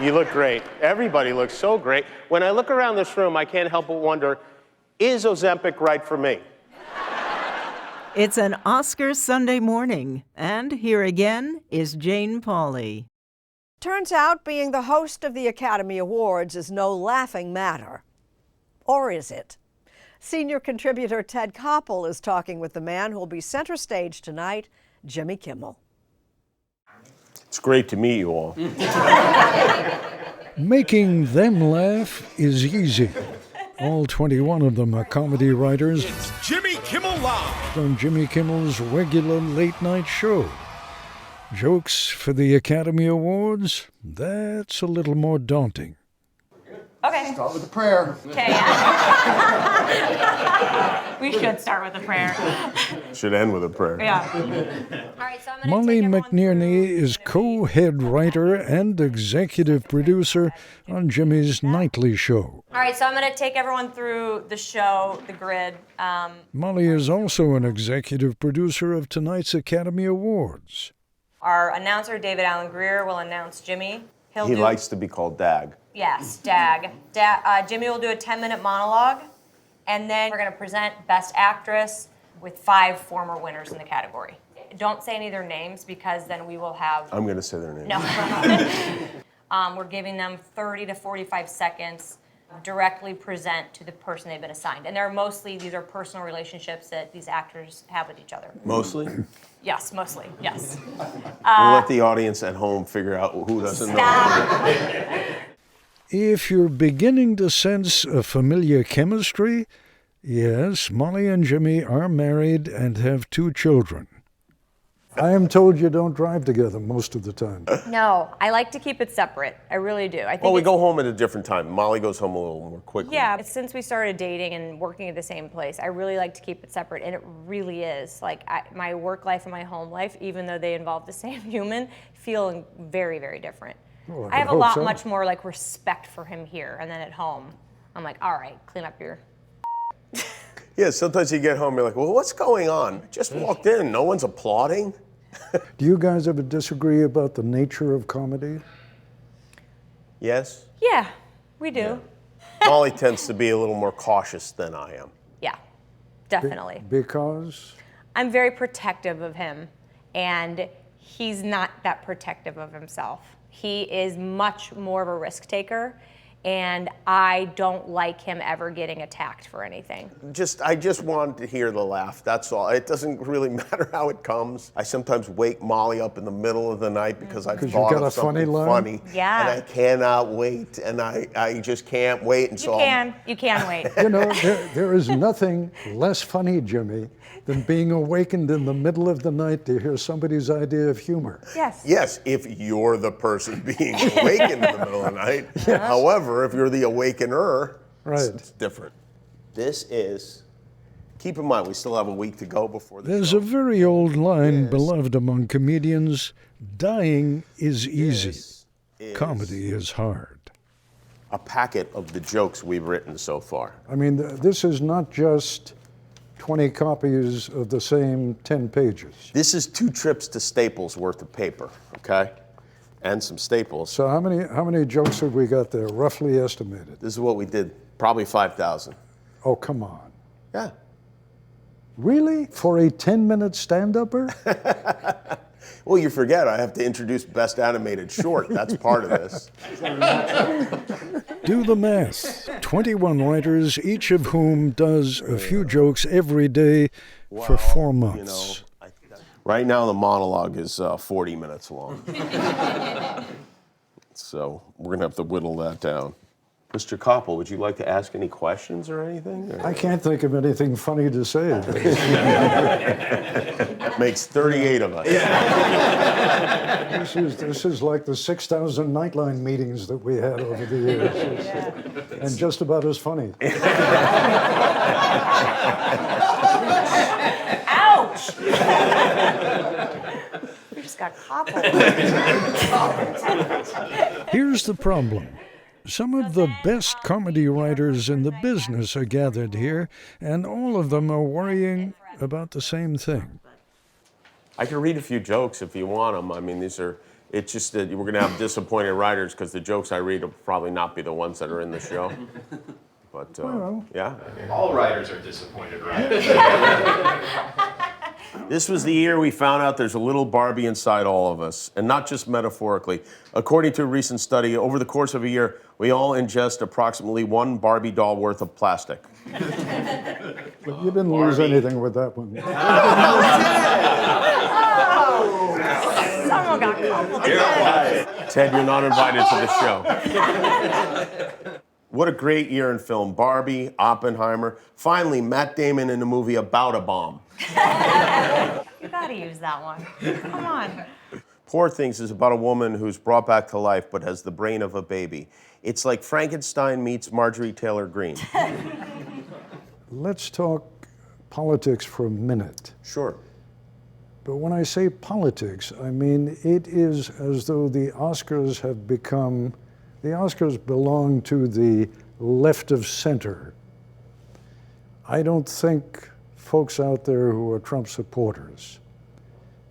You look great. Everybody looks so great. When I look around this room, I can't help but wonder, is Ozempic right for me? It's an Oscar Sunday morning, and here again is Jane Pauley. Turns out being the host of the Academy Awards is no laughing matter. Or is it? Senior contributor Ted Koppel is talking with the man who'll be center stage tonight, Jimmy Kimmel. It's great to meet you all. Making them laugh is easy. All 21 of them are comedy writers. It's Jimmy Kimmel Live on Jimmy Kimmel's regular late-night show. Jokes for the Academy Awards? That's a little more daunting. Okay. Start with a prayer. Okay. We should start with a prayer. Should end with a prayer. Yeah. All right, so I'm gonna Molly take everyone McNearney through- is co-head writer and executive producer on Jimmy's nightly show. All right, so I'm going to take everyone through the show, the grid. Molly is also an executive producer of tonight's Academy Awards. Our announcer, David Allen Greer, will announce Jimmy. He likes to be called Dag. Yes, Dag. Jimmy will do a 10-minute monologue, and then we're going to present Best Actress with 5 former winners in the category. Don't say any of their names because then we will have... I'm going to say their name. No. We're giving them 30 to 45 seconds directly present to the person they've been assigned. And these are personal relationships that these actors have with each other. Mostly? Yes, mostly, yes. We'll let the audience at home figure out who doesn't know. If you're beginning to sense a familiar chemistry, yes, Molly and Jimmy are married and have 2 children. I am told you don't drive together most of the time. No, I like to keep it separate. I really do. I think Well, we go home at a different time. Molly goes home a little more quickly. Yeah, since we started dating and working at the same place, I really like to keep it separate, and it really is. Like, my work life and my home life, even though they involve the same human, feel very, very different. Well, I have a lot much more, like, respect for him here, and then at home, I'm like, all right, clean up your... Yeah, sometimes you get home, you're like, well, what's going on? Just walked in, no one's applauding. Do you guys ever disagree about the nature of comedy? Yes? Yeah, we do. Molly tends to be a little more cautious than I am. Yeah, definitely. Because? I'm very protective of him, and he's not that protective of himself. He is much more of a risk taker, and I don't like him ever getting attacked for anything. I just want to hear the laugh, that's all. It doesn't really matter how it comes. I sometimes wake Molly up in the middle of the night because I've thought of something funny. Yeah. And I cannot wait, and I just can't wait. And so You can wait. You know, there is nothing less funny, Jimmy, than being awakened in the middle of the night to hear somebody's idea of humor. Yes. Yes, if you're the person being awakened in the middle of the night. Yeah. However, if you're the awakener, it's different. This is, keep in mind, we still have a week to go before the There's show. a very old line beloved among comedians: dying is easy, comedy is hard. A packet of the jokes we've written so far. I mean, this is not just 20 copies of the same 10 pages. This is 2 trips to Staples worth of paper, okay? And some Staples. So how many jokes have we got there, roughly estimated? This is what we did, probably 5,000. Oh, come on. Yeah. Really? For a 10-minute stand-upper? Well, you forget, I have to introduce Best Animated Short. That's part of this. Do the math. 21 writers, each of whom does a few jokes every day for 4 months. You know, right now the monologue is 40 minutes long. So we're going to have to whittle that down. Mr. Koppel, would you like to ask any questions or anything? Or? I can't think of anything funny to say. That makes 38 of us. This is like the 6,000 Nightline meetings that we had over the years. And just about as funny. Ouch! We just got Koppel. Here's the problem. Some of the best comedy writers in the business are gathered here, and all of them are worrying about the same thing. I can read a few jokes if you want them. I mean, these are It's just that we're going to have disappointed writers because the jokes I read will probably not be the ones that are in the show. But, yeah. All writers are disappointed, right? This was the year we found out there's a little Barbie inside all of us, and not just metaphorically. According to a recent study, over the course of a year, we all ingest approximately 1 Barbie doll worth of plastic. But you didn't lose anything with that one. Someone got Koppel. Ted, you're not invited to the show. What a great year in film. Barbie, Oppenheimer. Finally, Matt Damon in a movie about a bomb. You gotta use that one. Come on. Poor Things is about a woman who's brought back to life but has the brain of a baby. It's like Frankenstein meets Marjorie Taylor Greene. Let's talk politics for a minute. Sure. But when I say politics, I mean it is as though the Oscars belong to the left of center. I don't think folks out there who are Trump supporters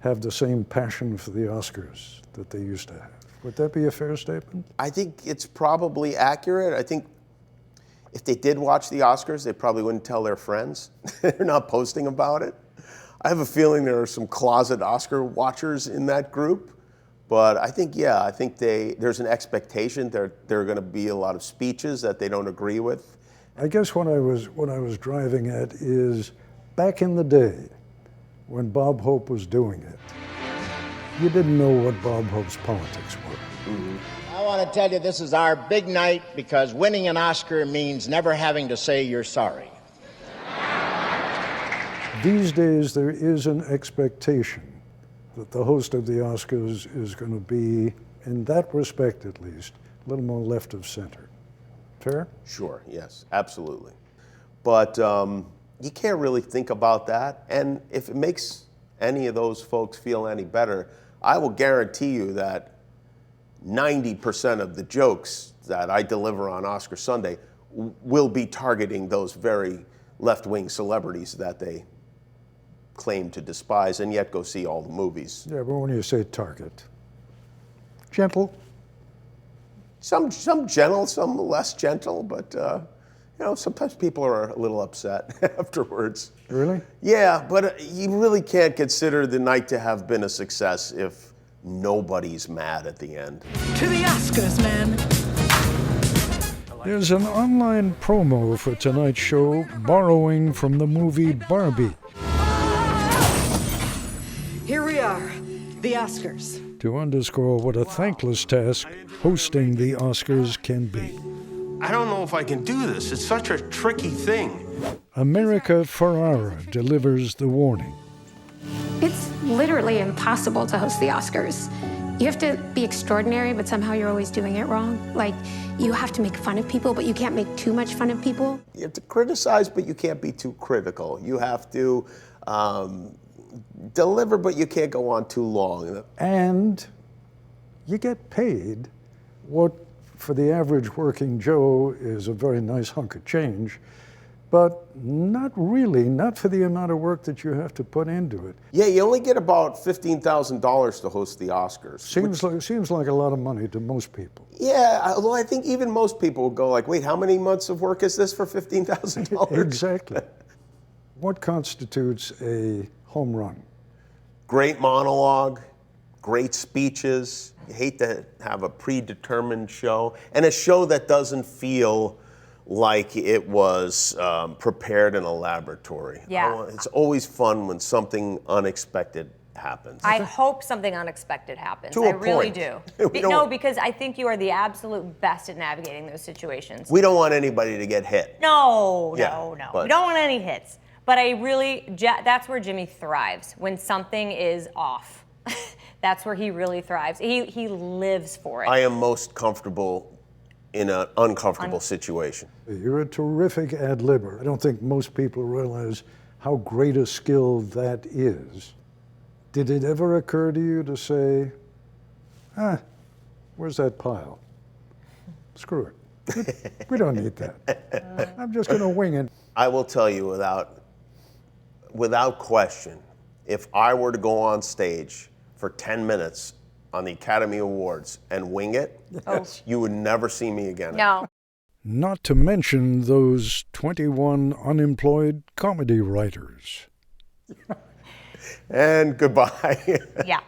have the same passion for the Oscars that they used to have. Would that be a fair statement? I think it's probably accurate. I think if they did watch the Oscars, they probably wouldn't tell their friends. They're not posting about it. I have a feeling there are some closet Oscar watchers in that group. But I think, there's an expectation there are going to be a lot of speeches that they don't agree with. I guess what I was driving at is back in the day when Bob Hope was doing it, you didn't know what Bob Hope's politics were. Mm-hmm. I want to tell you this is our big night because winning an Oscar means never having to say you're sorry. These days, there is an expectation that the host of the Oscars is going to be, in that respect at least, a little more left of center. Fair? Sure, yes, absolutely. But you can't really think about that. And if it makes any of those folks feel any better, I will guarantee you that 90% of the jokes that I deliver on Oscar Sunday will be targeting those very left-wing celebrities that they claim to despise and yet go see all the movies. Yeah, but when you say target, gentle? Some gentle, some less gentle, but sometimes people are a little upset afterwards. Really? Yeah, but you really can't consider the night to have been a success if nobody's mad at the end. To the Oscars, man. There's an online promo for tonight's show borrowing from the movie Barbie. Here we are, the Oscars. To underscore what a thankless task hosting the Oscars can be. I don't know if I can do this. It's such a tricky thing. America Ferrara delivers the warning. It's literally impossible to host the Oscars. You have to be extraordinary, but somehow you're always doing it wrong. Like, you have to make fun of people, but you can't make too much fun of people. You have to criticize, but you can't be too critical. You have to deliver, but you can't go on too long. And you get paid what, for the average working Joe, is a very nice hunk of change, but not really, not for the amount of work that you have to put into it. Yeah, you only get about $15,000 to host the Oscars. Seems like a lot of money to most people. Yeah, although I think even most people will go like, wait, how many months of work is this for $15,000? Exactly. What constitutes a home run? Great monologue, great speeches. You hate to have a predetermined show, and a show that doesn't feel like it was prepared in a laboratory. Yeah. It's always fun when something unexpected happens. I hope something unexpected happens. To a I really point. do. We No, don't- because I think you are the absolute best at navigating those situations. We don't want anybody to get hit. No. but- We don't want any hits. But that's where Jimmy thrives, when something is off. That's where he really thrives. He lives for it. I am most comfortable in an uncomfortable situation. You're a terrific ad-libber. I don't think most people realize how great a skill that is. Did it ever occur to you to say, where's that pile? Screw it. We don't need that. I'm just going to wing it. I will tell you without question, if I were to go on stage for 10 minutes on the Academy Awards and wing it, you would never see me again. No. Not to mention those 21 unemployed comedy writers. And goodbye. Yeah.